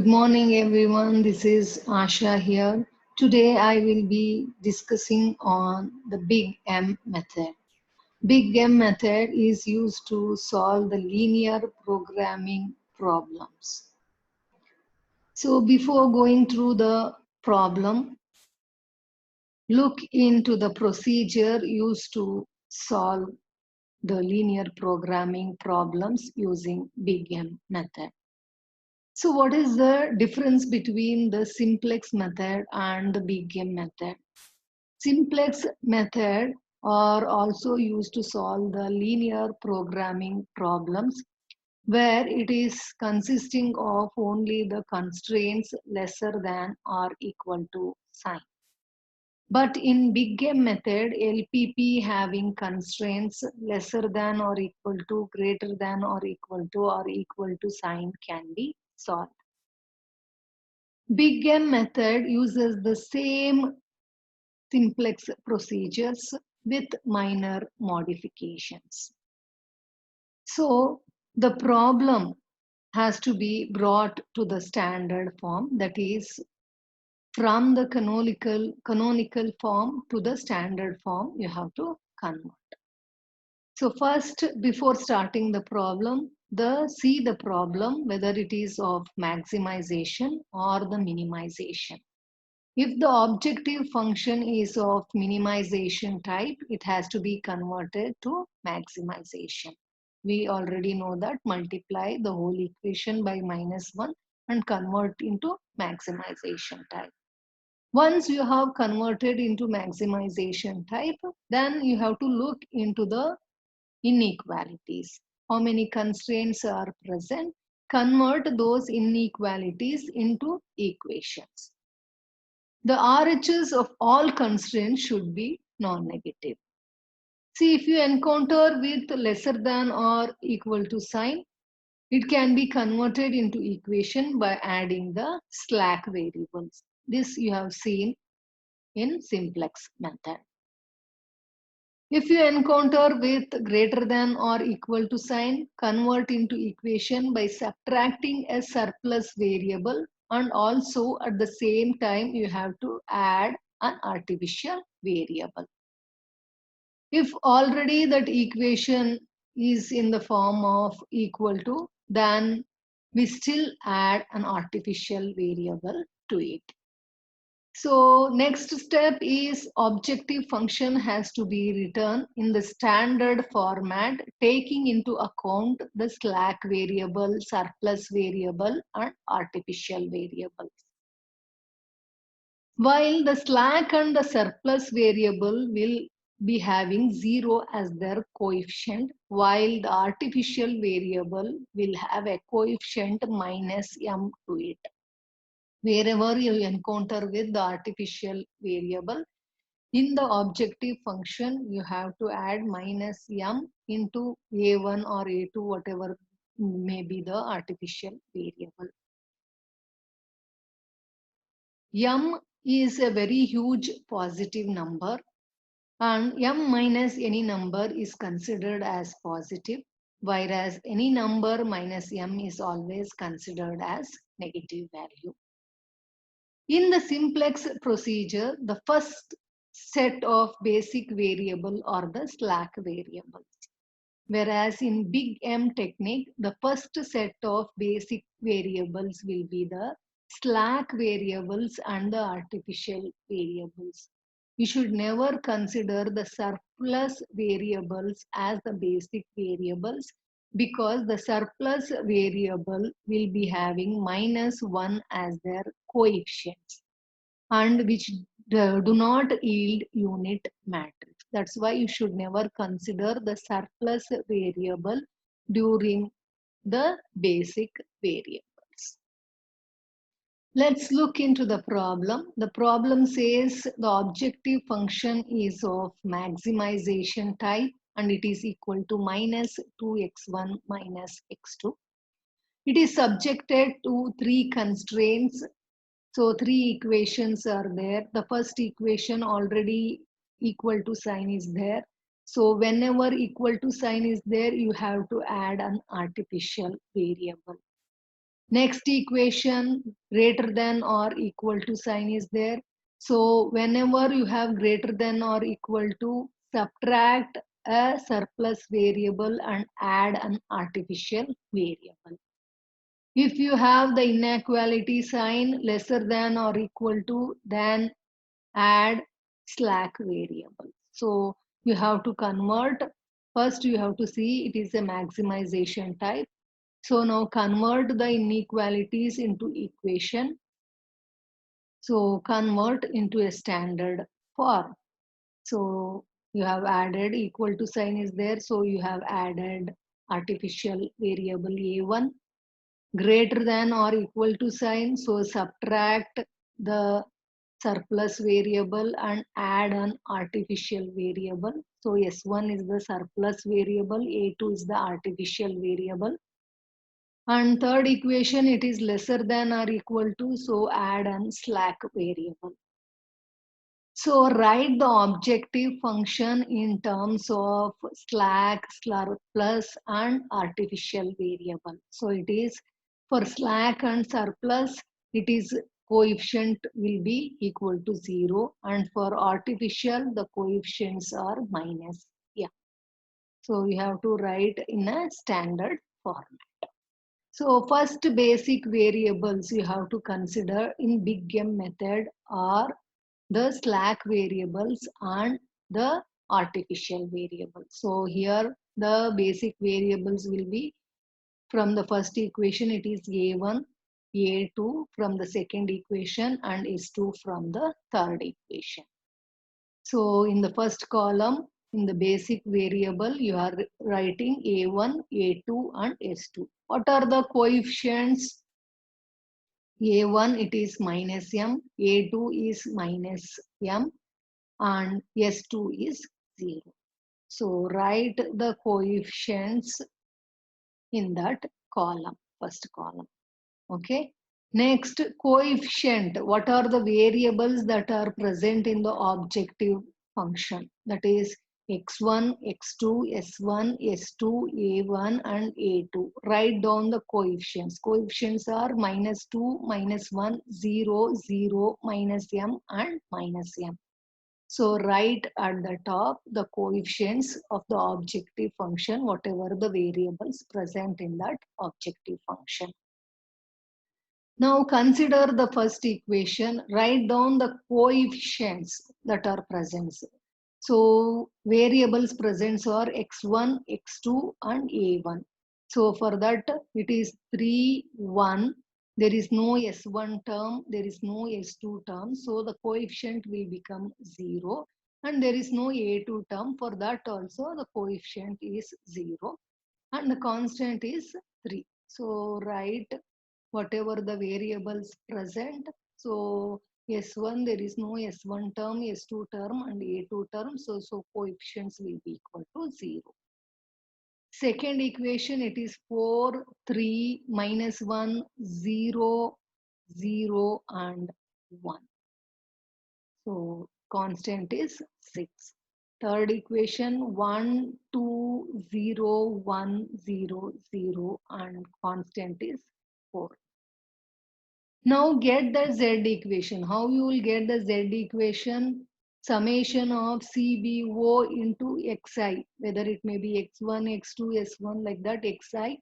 Good morning, everyone. This is Asha here. Today, I will be discussing on the Big M method. Big M method is used to solve the linear programming problems. So, before going through the problem, look into the procedure used to solve the linear programming problems using Big M method. So what is the difference between the simplex method and the big M method? Simplex method are also used to solve the linear programming problems where it is consisting of only the constraints lesser than or equal to sign. But in big M method, LPP having constraints lesser than or equal to, greater than or equal to sign can be solved. Big M method uses the same simplex procedures with minor modifications. So the problem has to be brought to the standard form, that is from the canonical form to the standard form you have to convert. So first, before starting the problem, see the problem whether it is of maximization or the minimization. If the objective function is of minimization type, it has to be converted to maximization. We already know that multiply the whole equation by -1 and convert into maximization type. Once you have converted into maximization type, then you have to look into the inequalities. How many constraints are present? Convert those inequalities into equations. The RHS of all constraints should be non-negative. See, if you encounter with lesser than or equal to sign, it can be converted into equation by adding the slack variables. This you have seen in simplex method. If you encounter with greater than or equal to sign, convert into equation by subtracting a surplus variable, and also at the same time you have to add an artificial variable. If already that equation is in the form of equal to, then we still add an artificial variable to it. So next step is objective function has to be written in the standard format, taking into account the slack variable, surplus variable, and artificial variables. While the slack and the surplus variable will be having 0 as their coefficient, while the artificial variable will have a coefficient -m to it. Wherever you encounter with the artificial variable, in the objective function, you have to add -m into a1 or a2, whatever may be the artificial variable. M is a very huge positive number, and m minus any number is considered as positive, whereas any number minus m is always considered as negative value. In the simplex procedure, the first set of basic variable are the slack variables. Whereas in big M technique, the first set of basic variables will be the slack variables and the artificial variables. You should never consider the surplus variables as the basic variables, because the surplus variable will be having -1 as their coefficients, and which do not yield unit matrix. That's why you should never consider the surplus variable during the basic variables. Let's look into the problem. The problem says the objective function is of maximization type and it is equal to -2x1 minus x2. It is subjected to 3 constraints. So 3 equations are there. The first equation already equal to sign is there. So whenever equal to sign is there, you have to add an artificial variable. Next equation, greater than or equal to sign is there. So whenever you have greater than or equal to, subtract a surplus variable and add an artificial variable. If you have the inequality sign lesser than or equal to, then add slack variable. So you have to convert. First, you have to see it is a maximization type. So now convert the inequalities into equation. So convert into a standard form. So you have added equal to sign is there. So you have added artificial variable a1, greater than or equal to sign. So subtract the surplus variable and add an artificial variable. So S1 is the surplus variable, A2 is the artificial variable. And third equation, it is lesser than or equal to, so add an slack variable. So write the objective function in terms of slack, surplus and artificial variable. So it is for slack and surplus, it is coefficient will be equal to 0, and for artificial, the coefficients are minus. Yeah. So you have to write in a standard format. So first basic variables you have to consider in Big M method are the slack variables and the artificial variables. So here the basic variables will be from the first equation it is A1, A2 from the second equation and S2 from the third equation. So in the first column, in the basic variable, you are writing A1, A2 and S2. What are the coefficients? A1 it is minus M, A2 is minus M and S2 is 0. So write the coefficients in that column, first column. Okay. Next, coefficient. What are the variables that are present in the objective function? That is x1, x2, s1, s2, a1 and a2. Write down the coefficients. Coefficients are minus 2, minus 1, 0, 0, minus m and minus m. So write at the top the coefficients of the objective function, whatever the variables present in that objective function. Now consider the first equation, write down the coefficients that are present. So variables present are x1, x2 and a1. So for that it is 3, 1. There is no s1 term, there is no s2 term. So the coefficient will become 0. And there is no a2 term. For that also the coefficient is 0. And the constant is 3. So write whatever the variables present. So S1, there is no S1 term, S2 term and A2 term. So coefficients will be equal to 0. Second equation, it is 4, 3, minus 1, 0, 0 and 1. So constant is 6. Third equation 1, 2, 0, 1, 0, 0 and constant is 4. Now get the Z equation. How you will get the Z equation? Summation of CBO into Xi, whether it may be X1, X2, S1 like that, Xi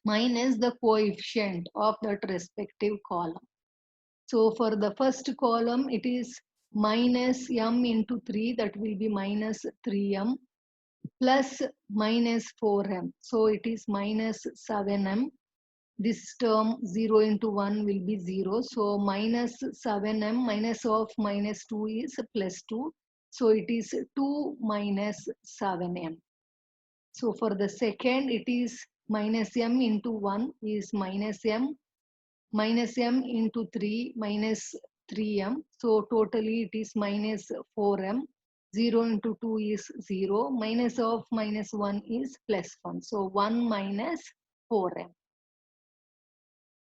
minus the coefficient of that respective column. So for the first column, it is minus m into 3, that will be minus 3m plus minus 4m. So it is minus 7m. This term 0 into 1 will be 0. So minus 7m minus of minus 2 is plus 2. So it is 2 minus 7m. So for the second, it is minus m into 1 is minus m into 3 minus 3m. So totally it is minus 4m. 0 into 2 is 0. Minus of minus 1 is plus 1. So 1 minus 4m.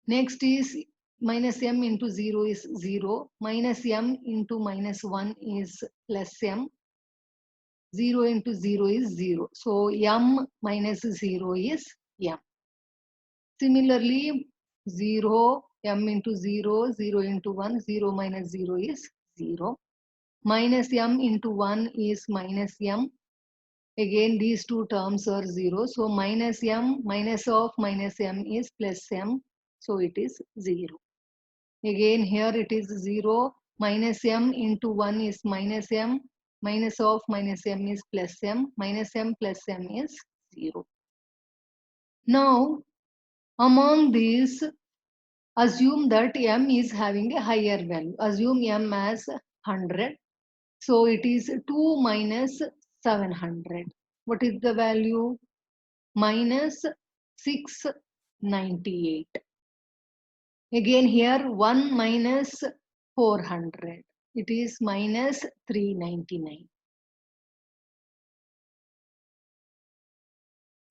Next is minus m into 0 is 0. Minus m into minus 1 is plus m. 0 into 0 is 0. So m minus 0 is m. Similarly, 0, m into 0, 0 into 1, 0 minus 0 is 0. Minus m into 1 is minus m. Again, these two terms are 0. So minus m minus of minus m is plus m. So it is 0. Again, here it is 0. Minus m into 1 is minus m. Minus of minus m is plus m. Minus m plus m is 0. Now, among these, assume that m is having a higher value. Assume m as 100. So it is 2 minus 700. What is the value? Minus 698. Again here 1 minus 400. It is minus 399.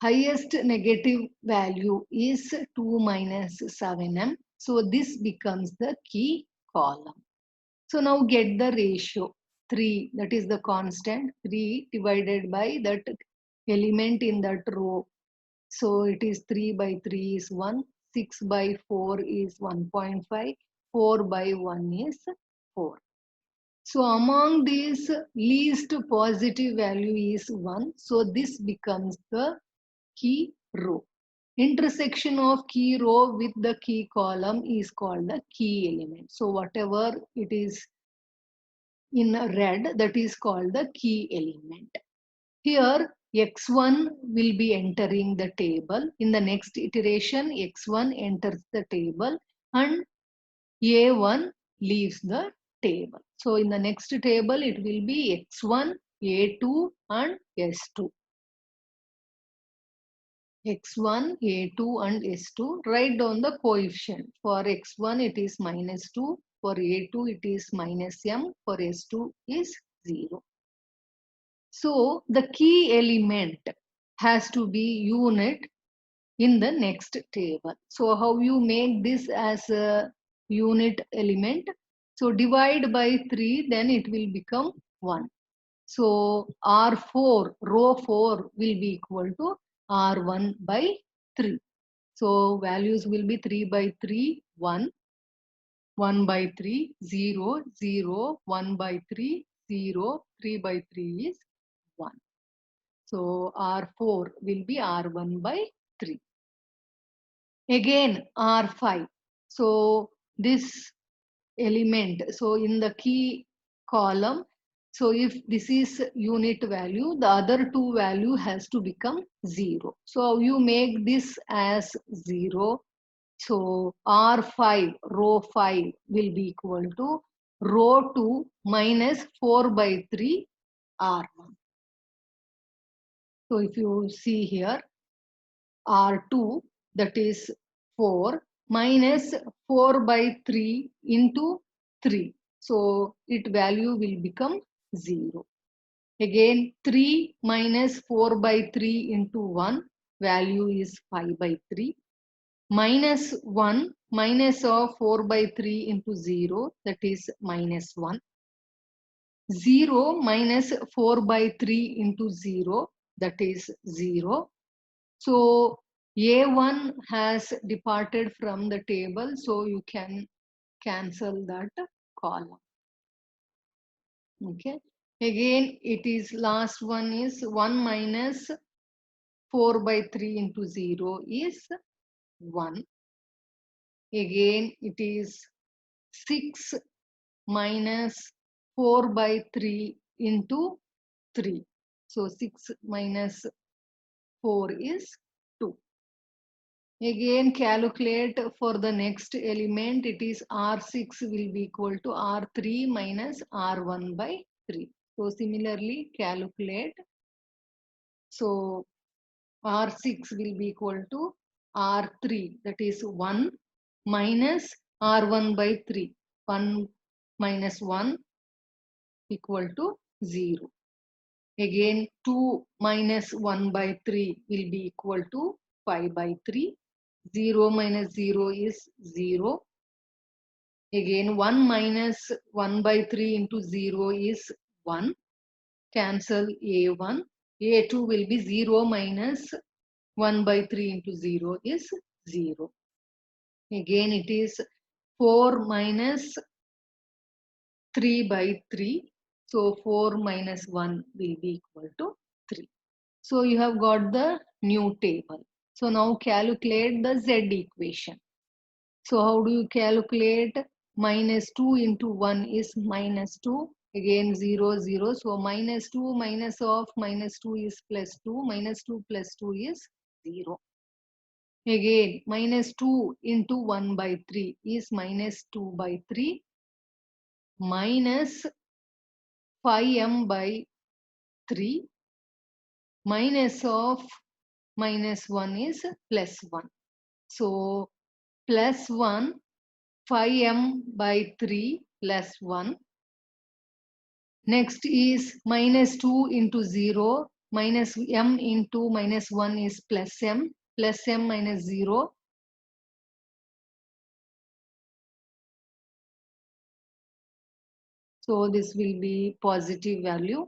Highest negative value is 2 minus 7m. So this becomes the key column. So now get the ratio 3, that is the constant, 3 divided by that element in that row. So it is 3 by 3 is 1, 6 by 4 is 1.5, 4 by 1 is 4. So among these, least positive value is 1. So this becomes the key row. Intersection of key row with the key column is called the key element. So whatever it is in red, that is called the key element. Here x1 will be entering the table. In the next iteration, x1 enters the table and a1 leaves the table. So in the next table, it will be x1, a2 and s2. x1, a2 and s2. Write down the coefficient. For x1 it is minus 2. For a2 it is minus m. For s2 is 0. So the key element has to be unit in the next table. So how you make this as a unit element? So divide by 3, then it will become 1. So R4, row 4 will be equal to R1 by 3. So values will be 3 by 3, 1, 1 by 3, 0, 0, 1 by 3, 0, 3 by 3 is 1. So R4 will be R1 by 3. Again R5. So this element, so in the key column, so if this is unit value, the other two value has to become 0. So you make this as 0. So R5, row 5 will be equal to row 2 minus 4 by 3 R1. So if you see here, R2, that is 4 minus 4 by 3 into 3. So it value will become 0. Again 3 minus 4 by 3 into 1, value is 5 by 3. Minus 1 minus of 4 by 3 into 0, that is minus 1. 0 minus 4 by 3 into 0, that is 0. So A1 has departed from the table, so you can cancel that column. Okay. Again, it is last one is 1 minus 4 by 3 into 0 is 1. Again, it is 6 minus 4 by 3 into 3. So 6 minus 4 is 2. Again calculate for the next element, it is R6 will be equal to R3 minus R1 by 3. So similarly calculate. So R6 will be equal to R3, that is 1 minus R1 by 3. 1 minus 1 equal to 0. Again 2 minus 1 by 3 will be equal to 5 by 3. 0 minus 0 is 0. Again 1 minus 1 by 3 into 0 is 1. Cancel A1. A2 will be 0 minus 1 by 3 into 0 is 0. Again, it is 4 minus 3 by 3. So 4 minus 1 will be equal to 3. So you have got the new table. So now calculate the Z equation. So how do you calculate? Minus 2 into 1 is minus 2. Again 0, 0. So minus 2 minus of minus 2 is plus 2. Minus 2 plus 2 is 0. Again minus 2 into 1 by 3 is minus 2 by 3 minus 5m by 3 minus of minus 1 is plus 1. So plus 1, 5m by 3 plus 1. Next is minus 2 into 0, minus m into minus 1 is plus m minus 0. So this will be positive value.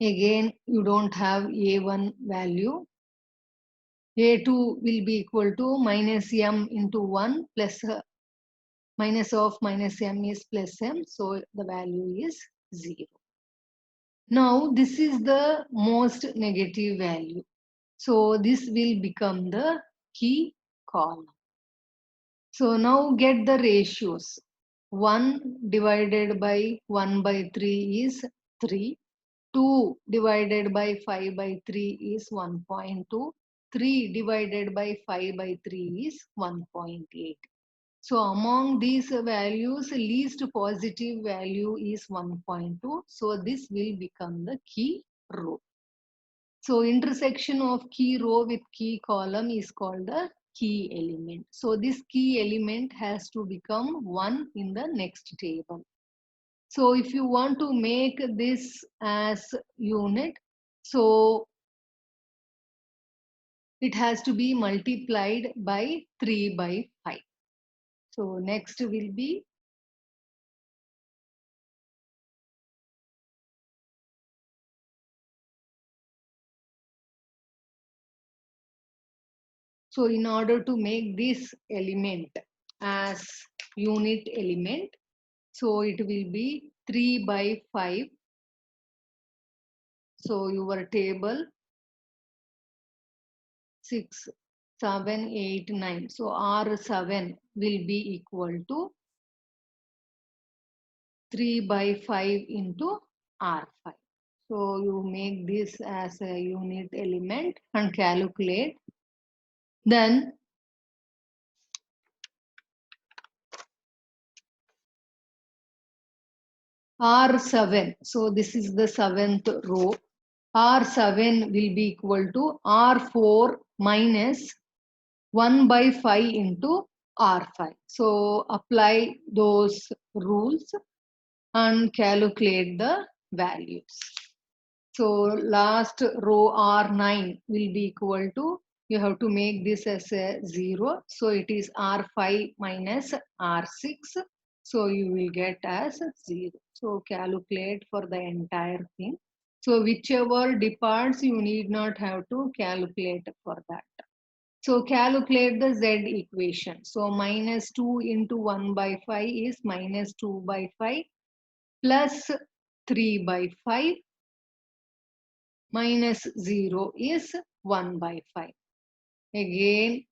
Again, you don't have a1 value. a2 will be equal to minus m into 1 plus minus of minus m is plus m. So the value is 0. Now this is the most negative value. So this will become the key column. So now get the ratios. 1 divided by 1 by 3 is 3. 2 divided by 5 by 3 is 1.2. 3 divided by 5 by 3 is 1.8. So among these values, least positive value is 1.2. So this will become the key row. So intersection of key row with key column is called the key element. So this key element has to become 1 in the next table. So if you want to make this as unit, so it has to be multiplied by 3 by 5. So next will be so in order to make this element as unit element, so it will be 3 by 5. So your table 6, 7, 8, 9. So R7 will be equal to 3 by 5 into R5. So you make this as a unit element and calculate. Then R7, so this is the 7th row. R7 will be equal to R4 minus 1 by 5 into R5. So apply those rules and calculate the values. So last row R9 will be equal to, you have to make this as a 0. So it is R5 minus R6. So you will get as 0. So calculate for the entire thing. So whichever departs, you need not have to calculate for that. So calculate the Z equation. So minus 2 into 1 by 5 is minus 2 by 5 plus 3 by 5 minus 0 is 1 by 5. Again,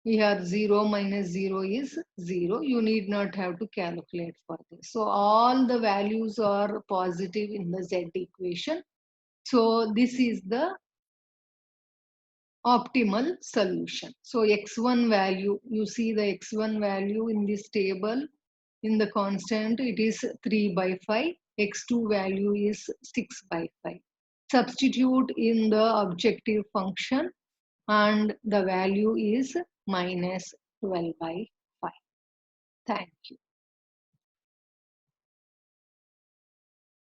here 0 minus 0 is 0. You need not have to calculate for this. So all the values are positive in the Z equation. So this is the optimal solution. So x1 value, you see the x1 value in this table, in the constant, it is 3 by 5. X2 value is 6 by 5. Substitute in the objective function and the value is minus 12 by 5. Thank you.